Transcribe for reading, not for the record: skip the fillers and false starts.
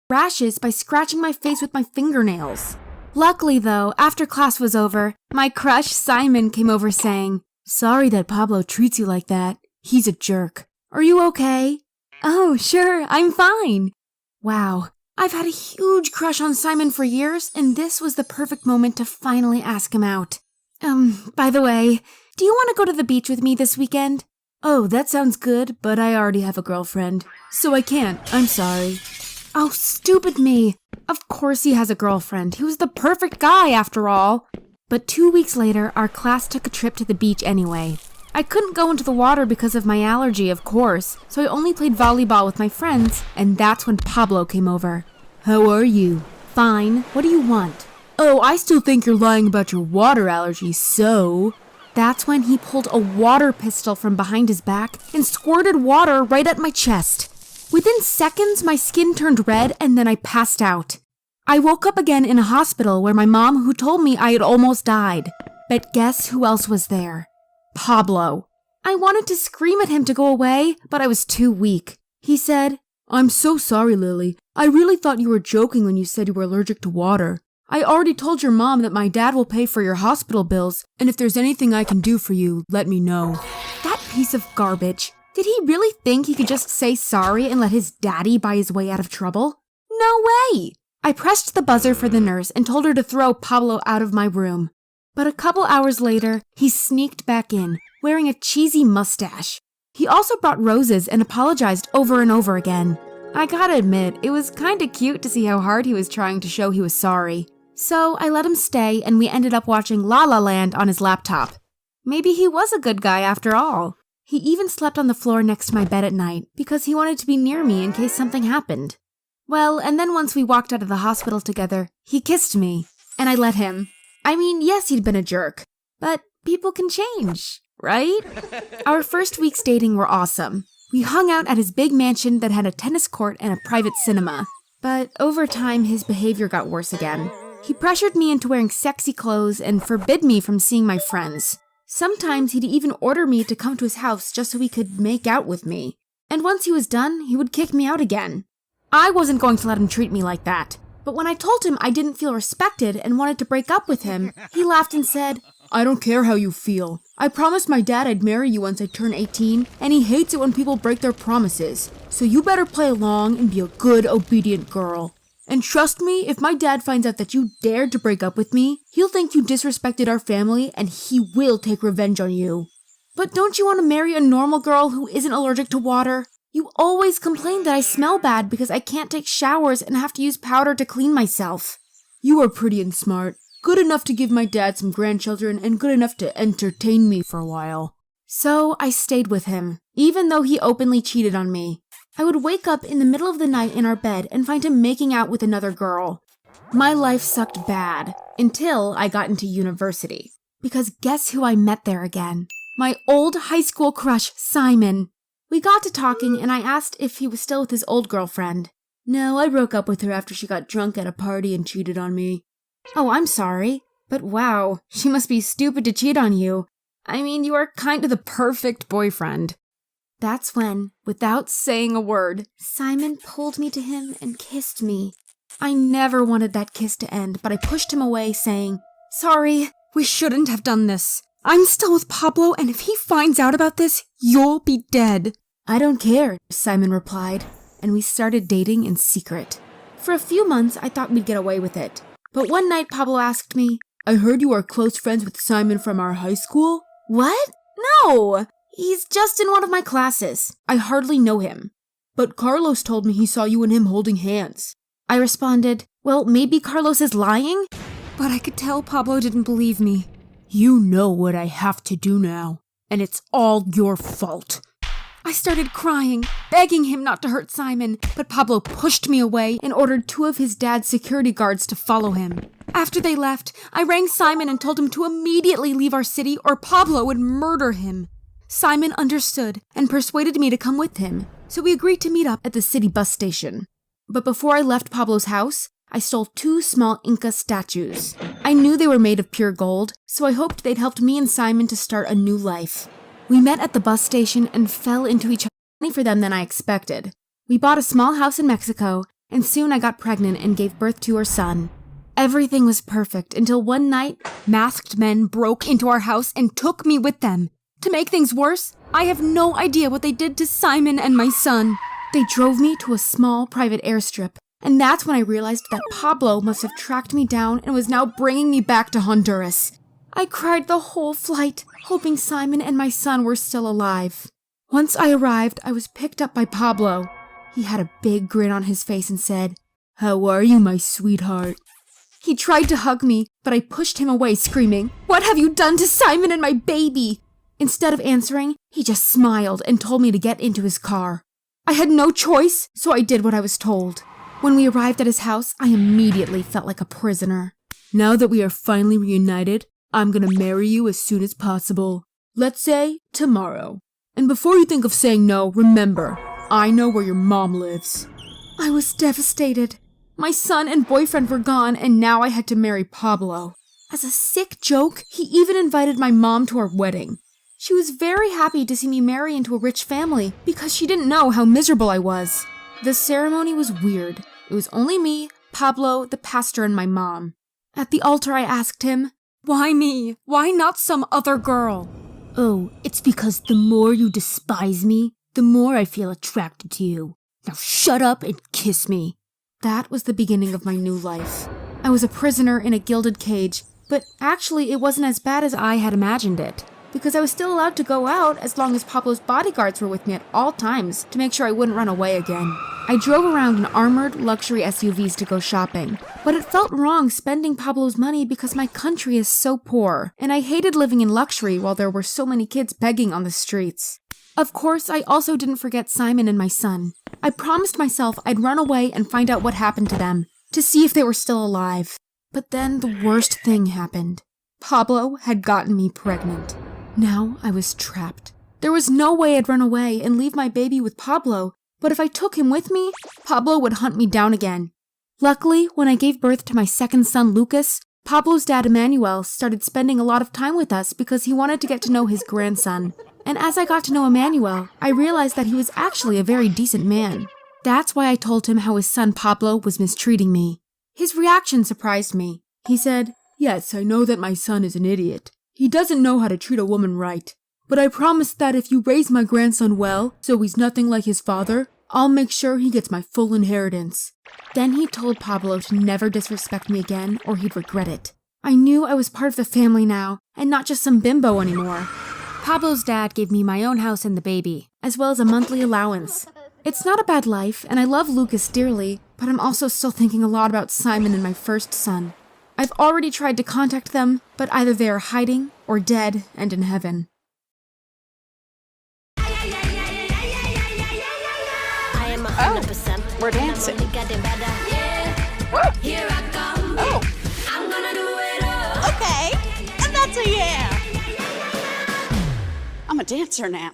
rashes by scratching my face with my fingernails. Luckily though, after class was over, my crush Simon came over saying, "Sorry that Pablo treats you like that. He's a jerk. Are you okay?" "Oh, sure, I'm fine." Wow, I've had a huge crush on Simon for years, and this was the perfect moment to finally ask him out. By the way, do you want to go to the beach with me this weekend?" "Oh, that sounds good, but I already have a girlfriend, so I can't. I'm sorry." Oh, stupid me. Of course he has a girlfriend. He was the perfect guy after all. But 2 weeks later, our class took a trip to the beach anyway. I couldn't go into the water because of my allergy, of course, so I only played volleyball with my friends, and that's when Pablo came over. "How are you?" "Fine. What do you want?" "Oh, I still think you're lying about your water allergy, so..." That's when he pulled a water pistol from behind his back and squirted water right at my chest. Within seconds, my skin turned red and then I passed out. I woke up again in a hospital where my mom, who told me I had almost died. But guess who else was there? Pablo. I wanted to scream at him to go away, but I was too weak. He said, "I'm so sorry, Lily. I really thought you were joking when you said you were allergic to water. I already told your mom that my dad will pay for your hospital bills, and if there's anything I can do for you, let me know." That piece of garbage. Did he really think he could just say sorry and let his daddy buy his way out of trouble? No way! I pressed the buzzer for the nurse and told her to throw Pablo out of my room. But a couple hours later, he sneaked back in, wearing a cheesy mustache. He also brought roses and apologized over and over again. I gotta admit, it was kinda cute to see how hard he was trying to show he was sorry. So I let him stay and we ended up watching La La Land on his laptop. Maybe he was a good guy after all. He even slept on the floor next to my bed at night because he wanted to be near me in case something happened. Well, and then once we walked out of the hospital together, he kissed me, and I let him. I mean, yes, he'd been a jerk, but people can change, right? Our first weeks dating were awesome. We hung out at his big mansion that had a tennis court and a private cinema. But over time, his behavior got worse again. He pressured me into wearing sexy clothes and forbid me from seeing my friends. Sometimes he'd even order me to come to his house just so he could make out with me. And once he was done, he would kick me out again. I wasn't going to let him treat me like that. But when I told him I didn't feel respected and wanted to break up with him, he laughed and said, "I don't care how you feel. I promised my dad I'd marry you once I turn 18, and he hates it when people break their promises. So you better play along and be a good, obedient girl. And trust me, if my dad finds out that you dared to break up with me, he'll think you disrespected our family and he will take revenge on you." "But don't you want to marry a normal girl who isn't allergic to water? You always complain that I smell bad because I can't take showers and have to use powder to clean myself." "You are pretty and smart. Good enough to give my dad some grandchildren and good enough to entertain me for a while." So I stayed with him, even though he openly cheated on me. I would wake up in the middle of the night in our bed and find him making out with another girl. My life sucked bad, until I got into university. Because guess who I met there again? My old high school crush, Simon. We got to talking and I asked if he was still with his old girlfriend. "No, I broke up with her after she got drunk at a party and cheated on me." "Oh, I'm sorry. But wow, she must be stupid to cheat on you. I mean, you are kind of the perfect boyfriend." That's when, without saying a word, Simon pulled me to him and kissed me. I never wanted that kiss to end, but I pushed him away, saying, "Sorry, we shouldn't have done this. I'm still with Pablo, and if he finds out about this, you'll be dead." "I don't care," Simon replied, and we started dating in secret. For a few months, I thought we'd get away with it. But one night, Pablo asked me, "I heard you are close friends with Simon from our high school?" "What? No! He's just in one of my classes. I hardly know him." "But Carlos told me he saw you and him holding hands." I responded, "Well, maybe Carlos is lying?" But I could tell Pablo didn't believe me. "You know what I have to do now, and it's all your fault." I started crying, begging him not to hurt Simon, but Pablo pushed me away and ordered 2 of his dad's security guards to follow him. After they left, I rang Simon and told him to immediately leave our city or Pablo would murder him. Simon understood and persuaded me to come with him, so we agreed to meet up at the city bus station. But before I left Pablo's house, I stole 2 small Inca statues. I knew they were made of pure gold, so I hoped they'd helped me and Simon to start a new life. We met at the bus station and fell into each other more for them than I expected. We bought a small house in Mexico, and soon I got pregnant and gave birth to our son. Everything was perfect until one night, masked men broke into our house and took me with them. To make things worse, I have no idea what they did to Simon and my son. They drove me to a small private airstrip, and that's when I realized that Pablo must have tracked me down and was now bringing me back to Honduras. I cried the whole flight, hoping Simon and my son were still alive. Once I arrived, I was picked up by Pablo. He had a big grin on his face and said, "How are you, my sweetheart?" He tried to hug me, but I pushed him away, screaming, "What have you done to Simon and my baby?" Instead of answering, he just smiled and told me to get into his car. I had no choice, so I did what I was told. When we arrived at his house, I immediately felt like a prisoner. "Now that we are finally reunited, I'm gonna marry you as soon as possible. Let's say tomorrow. And before you think of saying no, remember, I know where your mom lives." I was devastated. My son and boyfriend were gone, and now I had to marry Pablo. As a sick joke, he even invited my mom to our wedding. She was very happy to see me marry into a rich family because she didn't know how miserable I was. The ceremony was weird. It was only me, Pablo, the pastor, and my mom. At the altar, I asked him, "Why me? Why not some other girl?" "Oh, it's because the more you despise me, the more I feel attracted to you. Now shut up and kiss me." That was the beginning of my new life. I was a prisoner in a gilded cage, but actually it wasn't as bad as I had imagined it, because I was still allowed to go out as long as Pablo's bodyguards were with me at all times to make sure I wouldn't run away again. I drove around in armored luxury SUVs to go shopping, but it felt wrong spending Pablo's money because my country is so poor, and I hated living in luxury while there were so many kids begging on the streets. Of course, I also didn't forget Simon and my son. I promised myself I'd run away and find out what happened to them, to see if they were still alive. But then the worst thing happened. Pablo had gotten me pregnant. Now I was trapped. There was no way I'd run away and leave my baby with Pablo, but if I took him with me, Pablo would hunt me down again. Luckily, when I gave birth to my second son, Lucas, Pablo's dad, Emmanuel, started spending a lot of time with us because he wanted to get to know his grandson. And as I got to know Emmanuel, I realized that he was actually a very decent man. That's why I told him how his son Pablo was mistreating me. His reaction surprised me. He said, "Yes, I know that my son is an idiot. He doesn't know how to treat a woman right. But I promise that if you raise my grandson well, so he's nothing like his father, I'll make sure he gets my full inheritance." Then he told Pablo to never disrespect me again or he'd regret it. I knew I was part of the family now, and not just some bimbo anymore. Pablo's dad gave me my own house and the baby, as well as a monthly allowance. It's not a bad life, and I love Lucas dearly, but I'm also still thinking a lot about Simon and my first son. I've already tried to contact them, but either they are hiding or dead and in heaven. We're dancing. Here I come. Oh. I'm gonna do it all. Okay, and that's a yeah. I'm a dancer now.